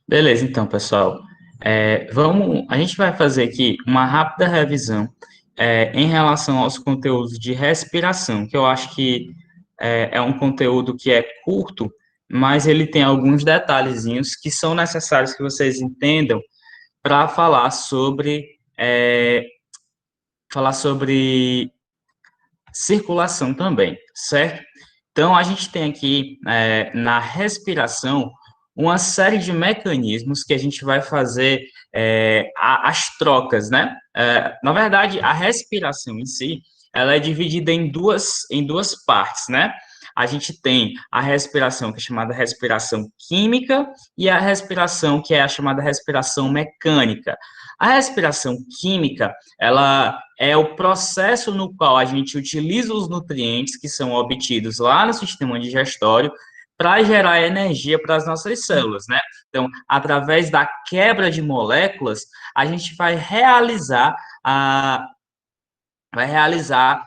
Beleza, então, pessoal. A gente vai fazer aqui uma rápida revisão em relação aos conteúdos de respiração, que eu acho que é um conteúdo que é curto, mas ele tem alguns detalhezinhos que são necessários que vocês entendam para falar sobre circulação também, certo? Então, a gente tem aqui na respiração uma série de mecanismos que a gente vai fazer as trocas, né? Na verdade, a respiração em si, ela é dividida em duas partes, né? A gente tem a respiração, que é chamada respiração química, e a respiração, que é a chamada respiração mecânica. A respiração química, ela é o processo no qual a gente utiliza os nutrientes que são obtidos lá no sistema digestório para gerar energia para as nossas células, né? Então, através da quebra de moléculas, a gente a, vai realizar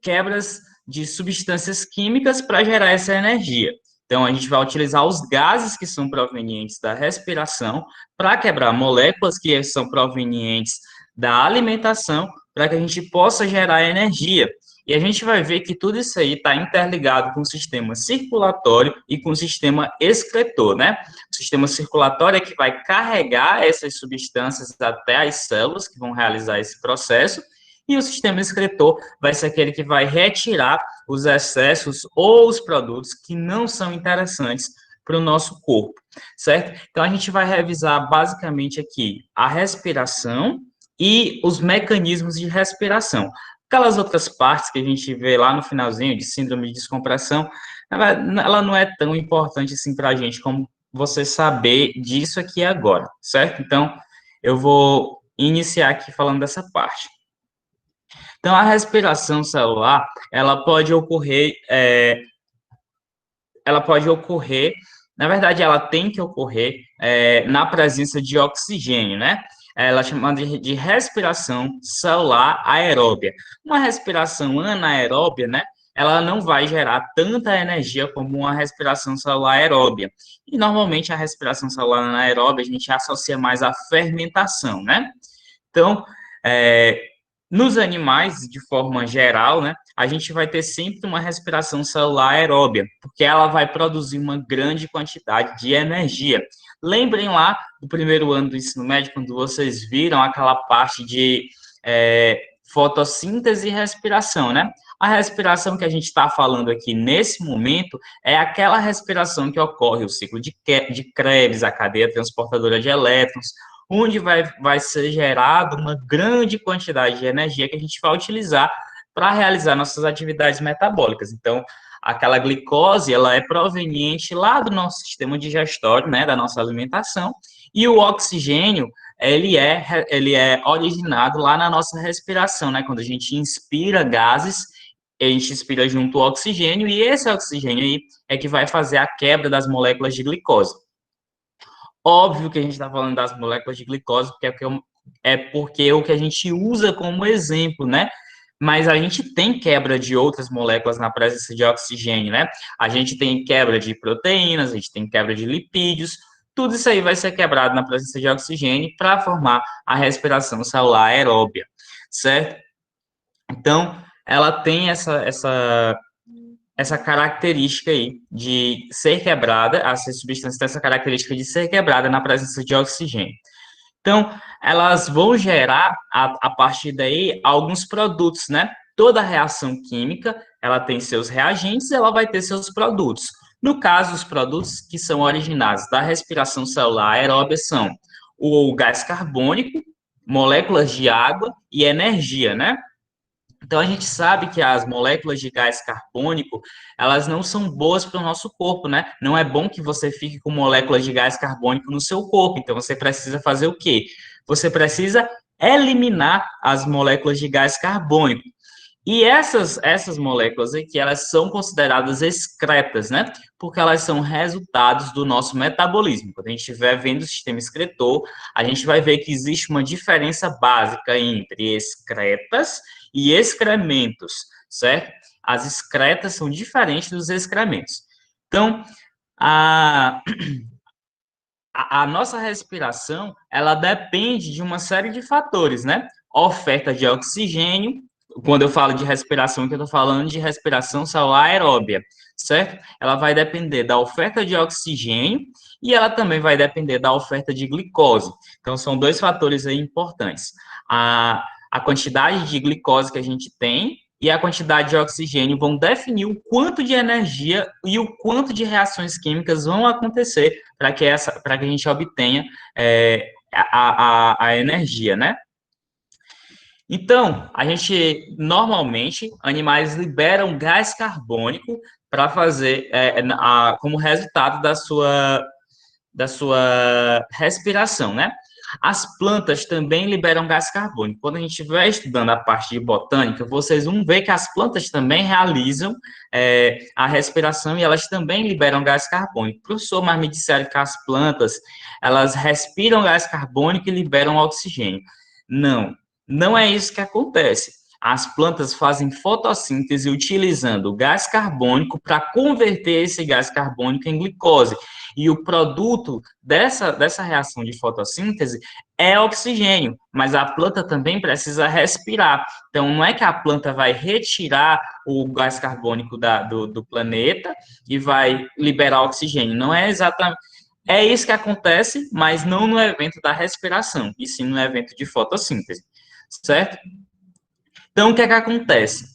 quebras de substâncias químicas para gerar essa energia. Então, a gente vai utilizar os gases que são provenientes da respiração para quebrar moléculas que são provenientes da alimentação para que a gente possa gerar energia. E a gente vai ver que tudo isso aí está interligado com o sistema circulatório e com o sistema excretor, né? O sistema circulatório é que vai carregar essas substâncias até as células que vão realizar esse processo, e o sistema excretor vai ser aquele que vai retirar os excessos ou os produtos que não são interessantes para o nosso corpo, certo? Então, a gente vai revisar basicamente aqui a respiração e os mecanismos de respiração. Aquelas outras partes que a gente vê lá no finalzinho de síndrome de descompressão, ela não é tão importante assim para a gente como você saber disso aqui agora, certo? Então, eu vou iniciar aqui falando dessa parte. Então, a respiração celular, ela pode ocorrer, na verdade, ela tem que ocorrer na presença de oxigênio, né? Ela é chamada de respiração celular aeróbia. Uma respiração anaeróbia, né? Ela não vai gerar tanta energia como uma respiração celular aeróbia. E normalmente a respiração celular anaeróbia a gente associa mais à fermentação, né? Então, é, nos animais, de forma geral, né, a gente vai ter sempre uma respiração celular aeróbia, porque ela vai produzir uma grande quantidade de energia. Lembrem lá do primeiro ano do ensino médio, quando vocês viram aquela parte de fotossíntese e respiração, né? A respiração que a gente está falando aqui nesse momento é aquela respiração que ocorre o ciclo de Krebs, a cadeia transportadora de elétrons, onde vai ser gerada uma grande quantidade de energia que a gente vai utilizar para realizar nossas atividades metabólicas. Então, aquela glicose, ela é proveniente lá do nosso sistema digestório, né, da nossa alimentação, e o oxigênio, ele é originado lá na nossa respiração, né, quando a gente inspira gases, a gente inspira junto o oxigênio, e esse oxigênio aí é que vai fazer a quebra das moléculas de glicose. Óbvio que a gente está falando das moléculas de glicose, porque é o que a gente usa como exemplo, né? Mas a gente tem quebra de outras moléculas na presença de oxigênio, né? A gente tem quebra de proteínas, a gente tem quebra de lipídios, tudo isso aí vai ser quebrado na presença de oxigênio para formar a respiração celular aeróbia, certo? Então, ela tem essa característica aí de ser quebrada, essas substâncias têm essa característica de ser quebrada na presença de oxigênio. Então, elas vão gerar, a partir daí, alguns produtos, né? Toda reação química, ela tem seus reagentes, ela vai ter seus produtos. No caso, os produtos que são originados da respiração celular aeróbia são o gás carbônico, moléculas de água e energia, né? Então, a gente sabe que as moléculas de gás carbônico, elas não são boas para o nosso corpo, né? Não é bom que você fique com moléculas de gás carbônico no seu corpo. Então, você precisa fazer o quê? Você precisa eliminar as moléculas de gás carbônico. E essas moléculas aqui, elas são consideradas excretas, né? Porque elas são resultados do nosso metabolismo. Quando a gente estiver vendo o sistema excretor, a gente vai ver que existe uma diferença básica entre excretas e excrementos, certo? As excretas são diferentes dos excrementos. Então, a, a nossa respiração, ela depende de uma série de fatores, né? Oferta de oxigênio, quando eu falo de respiração, que eu estou falando de respiração celular aeróbia, certo? Ela vai depender da oferta de oxigênio e ela também vai depender da oferta de glicose. Então, são dois fatores aí importantes. A quantidade de glicose que a gente tem e a quantidade de oxigênio vão definir o quanto de energia e o quanto de reações químicas vão acontecer para que a gente obtenha a energia, né? Então, a gente normalmente animais liberam gás carbônico para fazer como resultado da sua respiração, né? As plantas também liberam gás carbônico. Quando a gente estiver estudando a parte de botânica, vocês vão ver que as plantas também realizam a respiração e elas também liberam gás carbônico. Professor, mas me disseram que as plantas, elas respiram gás carbônico e liberam oxigênio. Não, não é isso que acontece. As plantas fazem fotossíntese utilizando o gás carbônico para converter esse gás carbônico em glicose. E o produto dessa reação de fotossíntese é oxigênio, mas a planta também precisa respirar. Então, não é que a planta vai retirar o gás carbônico do planeta e vai liberar oxigênio. Não é exatamente. É isso que acontece, mas não no evento da respiração, e sim no evento de fotossíntese, certo? Então, o que é que acontece?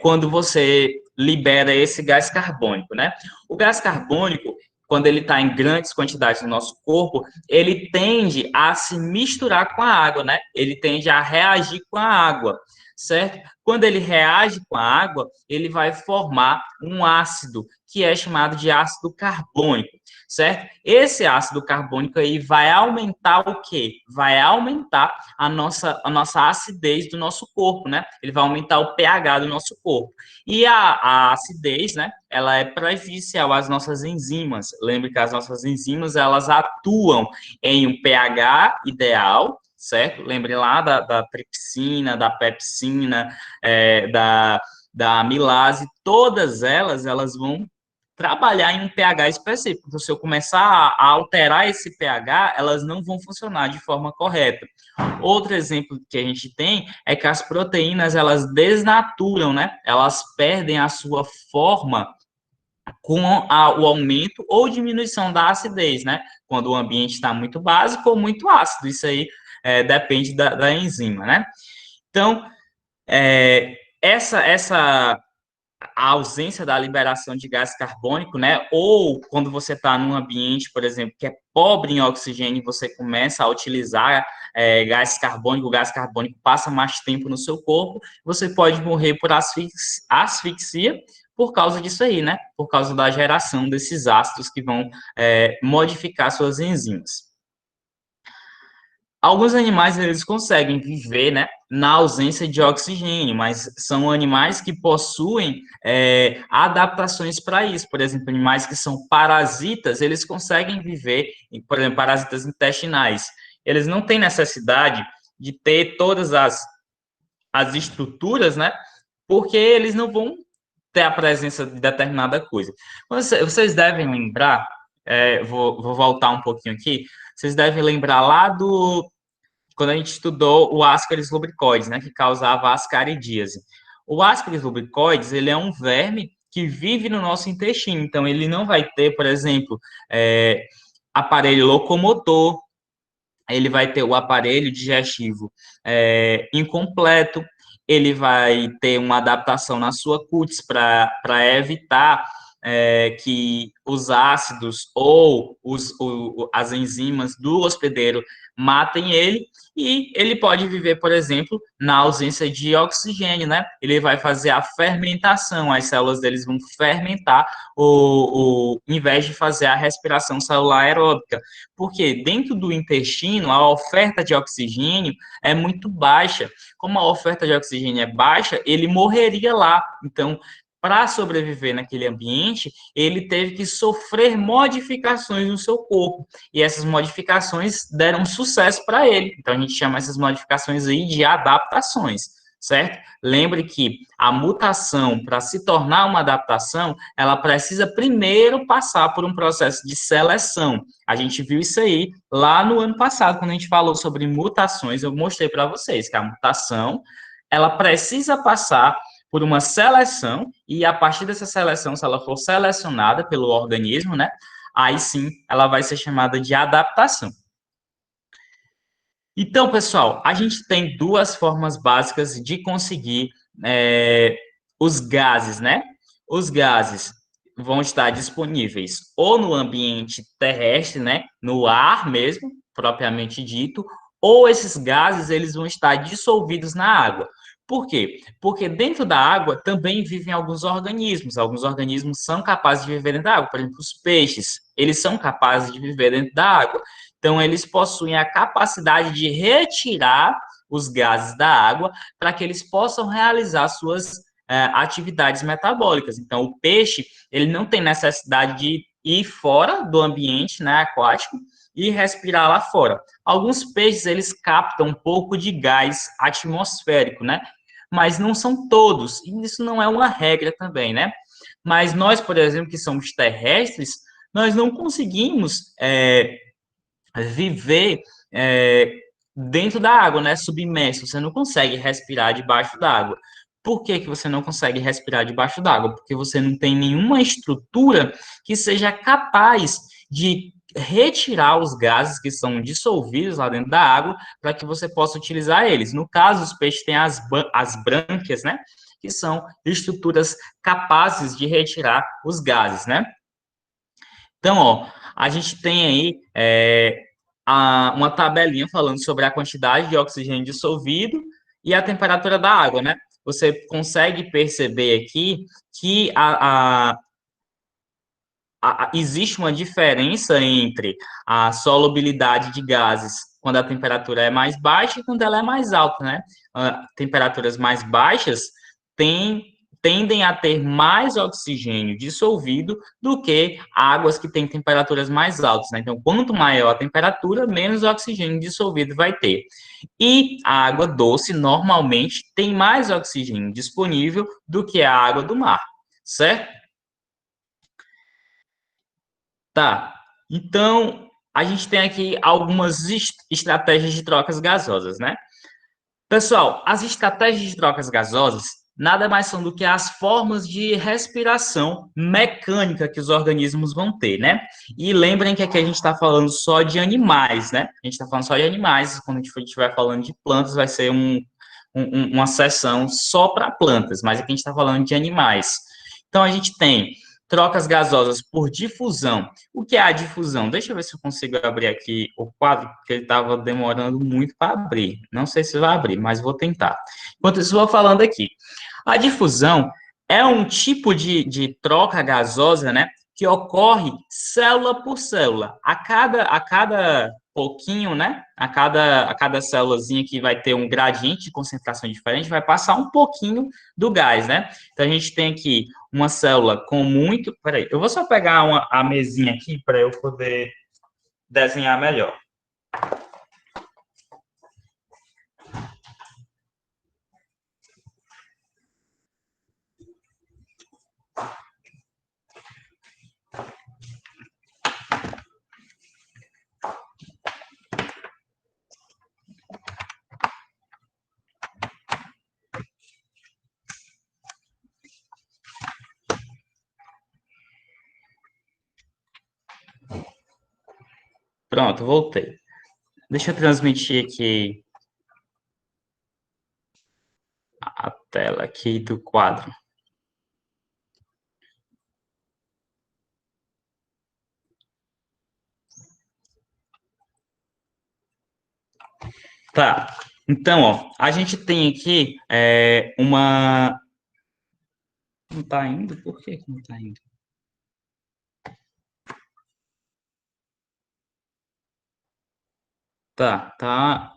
Quando você libera esse gás carbônico, né? O gás carbônico, quando ele está em grandes quantidades no nosso corpo, ele tende a se misturar com a água, né? Ele tende a reagir com a água, certo? Quando ele reage com a água, ele vai formar um ácido, que é chamado de ácido carbônico, certo? Esse ácido carbônico aí vai aumentar o quê? Vai aumentar a nossa acidez do nosso corpo, né? Ele vai aumentar o pH do nosso corpo. E a acidez, né? Ela é prejudicial às nossas enzimas. Lembre que as nossas enzimas, elas atuam em um pH ideal, certo? Lembre lá da tripsina, da pepsina, da amilase, todas elas vão trabalhar em um pH específico. Então, se eu começar a alterar esse pH, elas não vão funcionar de forma correta. Outro exemplo que a gente tem é que as proteínas, elas desnaturam, né? Elas perdem a sua forma com o aumento ou diminuição da acidez, né? Quando o ambiente está muito básico ou muito ácido. Isso aí depende da enzima, né? Então, essa a ausência da liberação de gás carbônico, né? Ou quando você está num ambiente, por exemplo, que é pobre em oxigênio, você começa a utilizar gás carbônico, o gás carbônico passa mais tempo no seu corpo, você pode morrer por asfixia por causa disso aí, né? Por causa da geração desses ácidos que vão modificar suas enzimas. Alguns animais, eles conseguem viver, né, na ausência de oxigênio, mas são animais que possuem adaptações para isso. Por exemplo, animais que são parasitas, eles conseguem viver, por exemplo, parasitas intestinais. Eles não têm necessidade de ter todas as estruturas, né, porque eles não vão ter a presença de determinada coisa. Vocês devem lembrar, vou voltar um pouquinho aqui, vocês devem lembrar lá quando a gente estudou o Ascaris lubricoides, né, que causava ascaridíase. O Ascaris lubricoides, ele é um verme que vive no nosso intestino, então ele não vai ter, por exemplo, aparelho locomotor, ele vai ter o aparelho digestivo incompleto, ele vai ter uma adaptação na sua cutis para evitar que os ácidos ou as enzimas do hospedeiro matem ele, e ele pode viver, por exemplo, na ausência de oxigênio, né? Ele vai fazer a fermentação, as células deles vão fermentar, em vez de fazer a respiração celular aeróbica, porque dentro do intestino, a oferta de oxigênio é muito baixa. Como a oferta de oxigênio é baixa, ele morreria lá. Então, para sobreviver naquele ambiente, ele teve que sofrer modificações no seu corpo. E essas modificações deram sucesso para ele. Então, a gente chama essas modificações aí de adaptações, certo? Lembre que a mutação, para se tornar uma adaptação, ela precisa primeiro passar por um processo de seleção. A gente viu isso aí lá no ano passado, quando a gente falou sobre mutações, eu mostrei para vocês que a mutação, ela precisa passar por uma seleção, e a partir dessa seleção, se ela for selecionada pelo organismo, né, aí sim ela vai ser chamada de adaptação. Então, pessoal, a gente tem duas formas básicas de conseguir os gases, né? Os gases vão estar disponíveis ou no ambiente terrestre, né? No ar mesmo, propriamente dito, ou esses gases eles vão estar dissolvidos na água. Por quê? Porque dentro da água também vivem alguns organismos. Alguns organismos são capazes de viver dentro da água. Por exemplo, os peixes, eles são capazes de viver dentro da água. Então, eles possuem a capacidade de retirar os gases da água para que eles possam realizar suas atividades metabólicas. Então, o peixe, ele não tem necessidade de ir fora do ambiente, né, aquático e respirar lá fora. Alguns peixes, eles captam um pouco de gás atmosférico, né? Mas não são todos, e isso não é uma regra também, né? Mas nós, por exemplo, que somos terrestres, nós não conseguimos viver dentro da água, né? Submerso. Você não consegue respirar debaixo d'água. Por que que você não consegue respirar debaixo d'água? Porque você não tem nenhuma estrutura que seja capaz de retirar os gases que são dissolvidos lá dentro da água para que você possa utilizar eles. No caso, os peixes têm as brânquias, né? Que são estruturas capazes de retirar os gases, né? Então, ó, a gente tem aí uma tabelinha falando sobre a quantidade de oxigênio dissolvido e a temperatura da água, né? Você consegue perceber aqui que existe uma diferença entre a solubilidade de gases quando a temperatura é mais baixa e quando ela é mais alta, né? Temperaturas mais baixas tendem a ter mais oxigênio dissolvido do que águas que têm temperaturas mais altas, né? Então, quanto maior a temperatura, menos oxigênio dissolvido vai ter. E a água doce, normalmente, tem mais oxigênio disponível do que a água do mar, certo? Tá. Então, a gente tem aqui algumas estratégias de trocas gasosas, né? Pessoal, as estratégias de trocas gasosas nada mais são do que as formas de respiração mecânica que os organismos vão ter, né? E lembrem que aqui a gente está falando só de animais, né? A gente está falando só de animais. Quando a gente estiver falando de plantas, vai ser uma sessão só para plantas, mas aqui a gente está falando de animais. Então, a gente tem trocas gasosas por difusão. O que é a difusão? Deixa eu ver se eu consigo abrir aqui o quadro, porque ele estava demorando muito para abrir. Não sei se vai abrir, mas vou tentar. Enquanto isso, vou falando aqui. A difusão é um tipo de troca gasosa, né, que ocorre célula por célula. A cada pouquinho, né, a cada célulazinha que vai ter um gradiente de concentração diferente, vai passar um pouquinho do gás, né? Então, a gente tem aqui uma célula com muito... Peraí, eu vou só pegar a mesinha aqui para eu poder desenhar melhor. Pronto, voltei. Deixa eu transmitir aqui a tela aqui do quadro. Tá. Então, ó, a gente tem aqui uma... Não tá indo? Por que que não tá indo? Tá.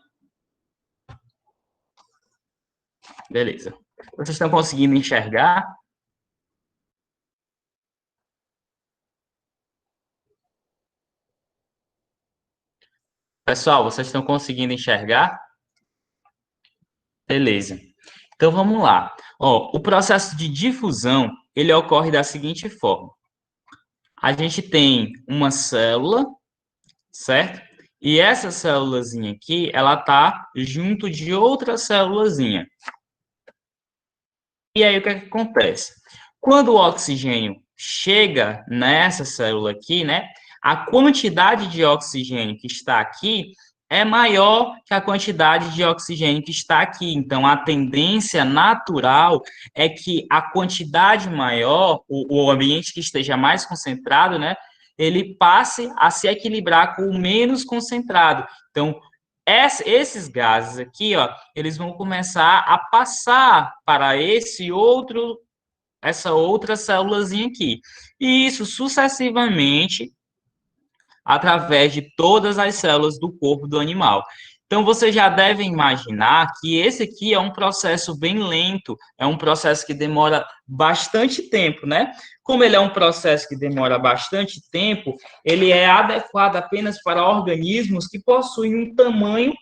Beleza. Vocês estão conseguindo enxergar? Pessoal, vocês estão conseguindo enxergar? Beleza. Então, vamos lá. Ó, o processo de difusão, ele ocorre da seguinte forma. A gente tem uma célula, certo? E essa célulazinha aqui, ela tá junto de outra célulazinha. E aí, o que é que acontece? Quando o oxigênio chega nessa célula aqui, né? A quantidade de oxigênio que está aqui é maior que a quantidade de oxigênio que está aqui. Então, a tendência natural é que a quantidade maior, o ambiente que esteja mais concentrado, né? Ele passe a se equilibrar com o menos concentrado. Então, esses gases aqui, ó, eles vão começar a passar para essa outra célulazinha aqui. E isso sucessivamente através de todas as células do corpo do animal. Então, você já deve imaginar que esse aqui é um processo bem lento, é um processo que demora bastante tempo, né? Como ele é um processo que demora bastante tempo, ele é adequado apenas para organismos que possuem um tamanho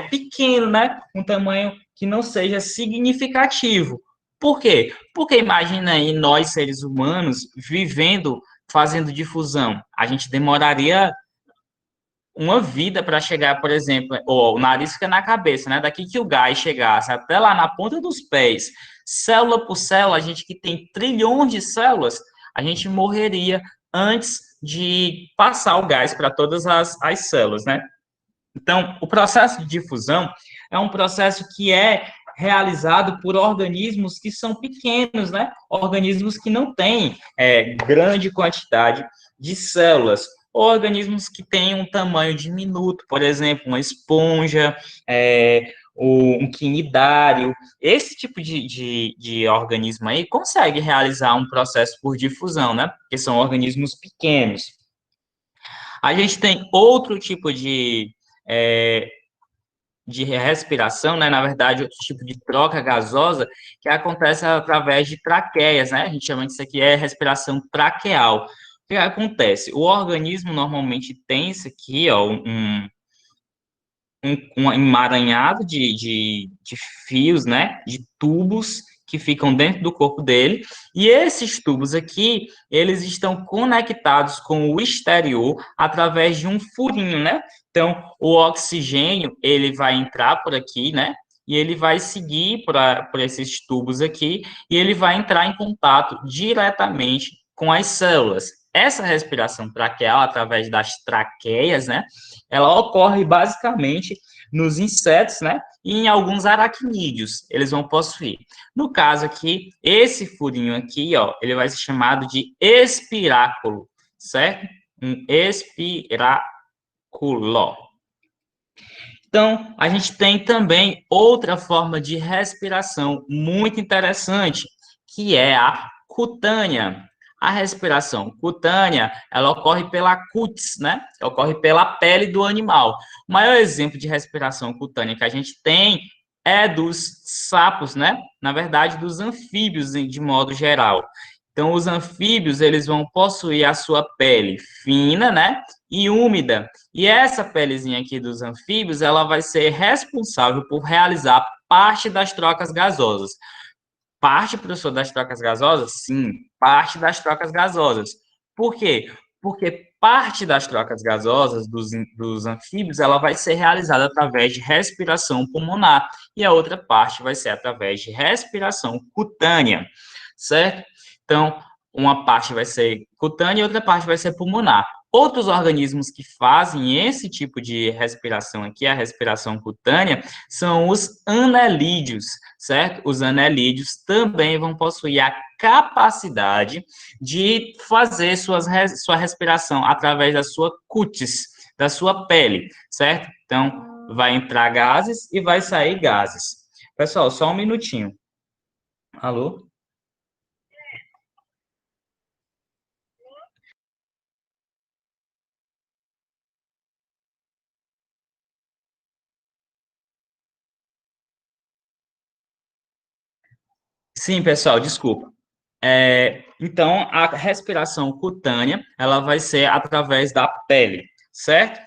pequeno, né? Um tamanho que não seja significativo. Por quê? Porque imagina aí nós, seres humanos, vivendo fazendo difusão. A gente demoraria uma vida para chegar, por exemplo, o nariz fica na cabeça, né? Daqui que o gás chegasse até lá na ponta dos pés, célula por célula, a gente que tem trilhões de células, a gente morreria antes de passar o gás para todas as células, né? Então, o processo de difusão é um processo que é realizado por organismos que são pequenos, né? Organismos que não têm grande quantidade de células, organismos que têm um tamanho diminuto, por exemplo, uma esponja, um quinidário. Esse tipo de organismo aí consegue realizar um processo por difusão, né? Porque são organismos pequenos. A gente tem outro tipo é, de respiração, né? Na verdade, outro tipo de troca gasosa que acontece através de traqueias, né? A gente chama disso aqui respiração traqueal. O que acontece? O organismo normalmente tem isso aqui, ó, um emaranhado de fios, né? De tubos que ficam dentro do corpo dele, e esses tubos aqui, eles estão conectados com o exterior através de um furinho, né? Então, o oxigênio, ele vai entrar por aqui, né? E ele vai seguir por esses tubos aqui, e ele vai entrar em contato diretamente com as células. Essa respiração traqueal, através das traqueias, né? Ela ocorre basicamente nos insetos, né? E em alguns aracnídeos, eles vão possuir. No caso aqui, esse furinho aqui, ó, ele vai ser chamado de espiráculo, certo? Um espiráculo. Então, a gente tem também outra forma de respiração muito interessante, que é a cutânea. A respiração cutânea, ela ocorre pela cutis, né? Ocorre pela pele do animal. O maior exemplo de respiração cutânea que a gente tem é dos sapos, né? Na verdade, dos anfíbios de modo geral. Então, os anfíbios, eles vão possuir a sua pele fina, né? E úmida. E essa pelezinha aqui dos anfíbios, ela vai ser responsável por realizar parte das trocas gasosas. Parte, professor, das trocas gasosas? Sim, parte das trocas gasosas. Por quê? Porque parte das trocas gasosas dos anfíbios, ela vai ser realizada através de respiração pulmonar, e a outra parte vai ser através de respiração cutânea, certo? Então, uma parte vai ser cutânea e outra parte vai ser pulmonar. Outros organismos que fazem esse tipo de respiração aqui, a respiração cutânea, são os anelídeos, certo? Os anelídeos também vão possuir a capacidade de fazer sua respiração através da sua cutis, da sua pele, certo? Então, vai entrar gases e vai sair gases. Pessoal, só um minutinho. Alô? Sim, pessoal, desculpa. Então, a respiração cutânea, ela vai ser através da pele, certo?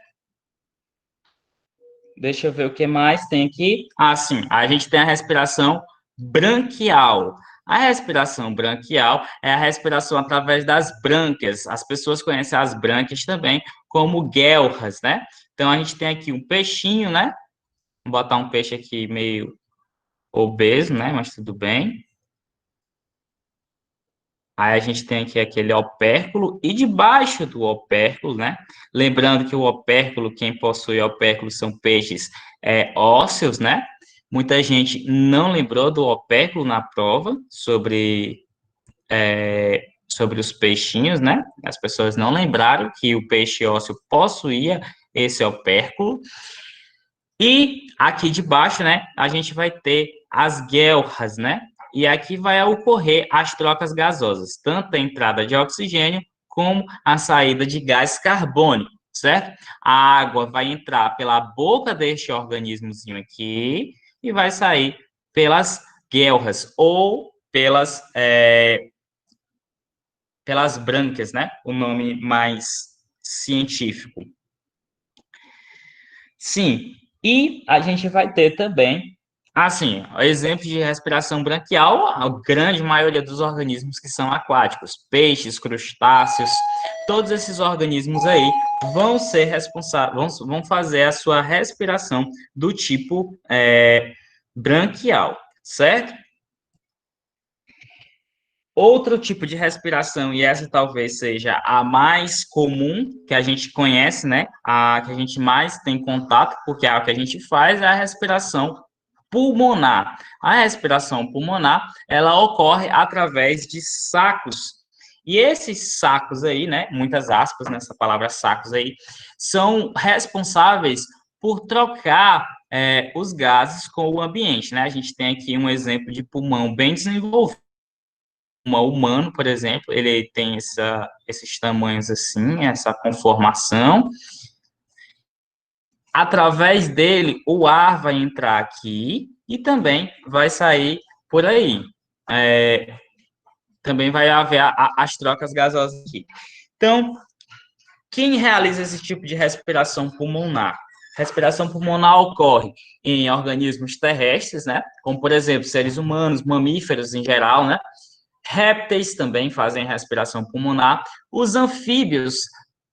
Deixa eu ver o que mais tem aqui. Ah, sim, a gente tem a respiração branquial. A respiração branquial é a respiração através das brânquias. As pessoas conhecem as brânquias também como guelras, né? Então, a gente tem aqui um peixinho, né? Vou botar um peixe aqui meio obeso, né? Mas tudo bem. Aí a gente tem aqui aquele opérculo e debaixo do opérculo, né? Lembrando que o opérculo, quem possui opérculo são peixes ósseos, né? Muita gente não lembrou do opérculo na prova sobre os peixinhos, né? As pessoas não lembraram que o peixe ósseo possuía esse opérculo. E aqui debaixo, né, a gente vai ter as guelras, né? E aqui vai ocorrer as trocas gasosas, tanto a entrada de oxigênio como a saída de gás carbônico, certo? A água vai entrar pela boca deste organismozinho aqui e vai sair pelas guelras ou pelas brânquias, né? O nome mais científico. Sim, e a gente vai ter também, assim, exemplos de respiração branquial, a grande maioria dos organismos que são aquáticos, peixes, crustáceos, todos esses organismos aí vão ser responsáveis, vão fazer a sua respiração do tipo branquial, certo? Outro tipo de respiração, e essa talvez seja a mais comum que a gente conhece, né? A que a gente mais tem contato, porque é a que a gente faz, é a respiração pulmonar. A respiração pulmonar, ela ocorre através de sacos. E esses sacos aí, né? Muitas aspas nessa palavra sacos aí, são responsáveis por trocar os gases com o ambiente, né? A gente tem aqui um exemplo de pulmão bem desenvolvido humano, por exemplo, ele tem esses tamanhos assim, essa conformação. Através dele, o ar vai entrar aqui e também vai sair por aí. Também vai haver as trocas gasosas aqui. Então, quem realiza esse tipo de respiração pulmonar? Respiração pulmonar ocorre em organismos terrestres, né? Como, por exemplo, seres humanos, mamíferos em geral, né? Répteis também fazem respiração pulmonar. Os anfíbios,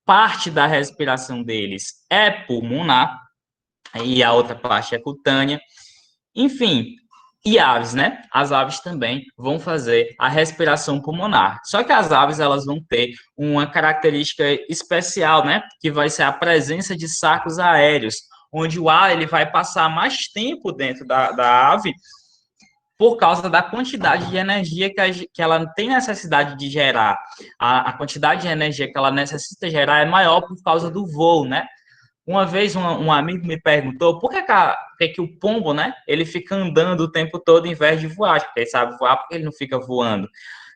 parte da respiração deles é pulmonar, e a outra parte é cutânea. Enfim, e aves, né? As aves também vão fazer a respiração pulmonar. Só que as aves, elas vão ter uma característica especial, né? Que vai ser a presença de sacos aéreos, onde o ar ele vai passar mais tempo dentro da ave por causa da quantidade de energia que ela tem necessidade de gerar. A quantidade de energia que ela necessita gerar é maior por causa do voo, né? Uma vez um amigo me perguntou por que o pombo, né, ele fica andando o tempo todo em vez de voar, porque ele sabe voar, porque ele não fica voando.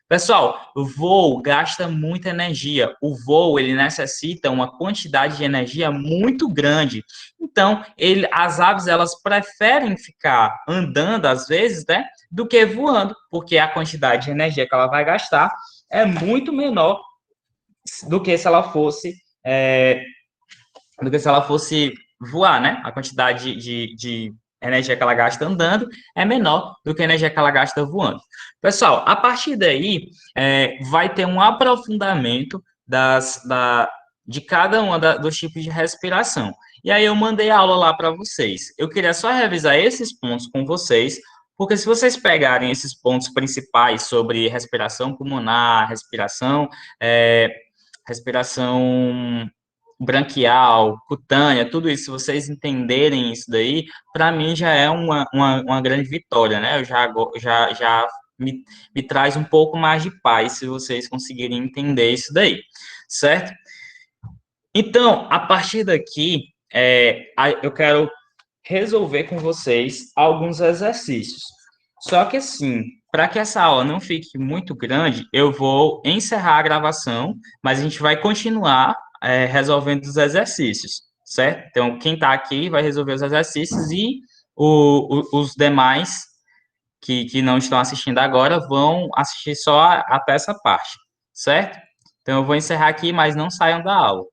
Pessoal, o voo gasta muita energia. O voo ele necessita uma quantidade de energia muito grande. Então, as aves elas preferem ficar andando às vezes, né, do que voando, porque a quantidade de energia que ela vai gastar é muito menor do que se ela fosse voar, né? A quantidade de energia que ela gasta andando é menor do que a energia que ela gasta voando. Pessoal, a partir daí, vai ter um aprofundamento de cada dos tipos de respiração. E aí eu mandei a aula lá para vocês. Eu queria só revisar esses pontos com vocês, porque se vocês pegarem esses pontos principais sobre respiração pulmonar, respiração branquial, cutânea, tudo isso, se vocês entenderem isso daí, para mim já é uma grande vitória, né? Eu já me traz um pouco mais de paz se vocês conseguirem entender isso daí, certo? Então, a partir daqui, eu quero resolver com vocês alguns exercícios. Só que assim, para que essa aula não fique muito grande, eu vou encerrar a gravação, mas a gente vai continuar resolvendo os exercícios, certo? Então, quem está aqui vai resolver os exercícios e os demais que não estão assistindo agora vão assistir só até essa parte, certo? Então, eu vou encerrar aqui, mas não saiam da aula.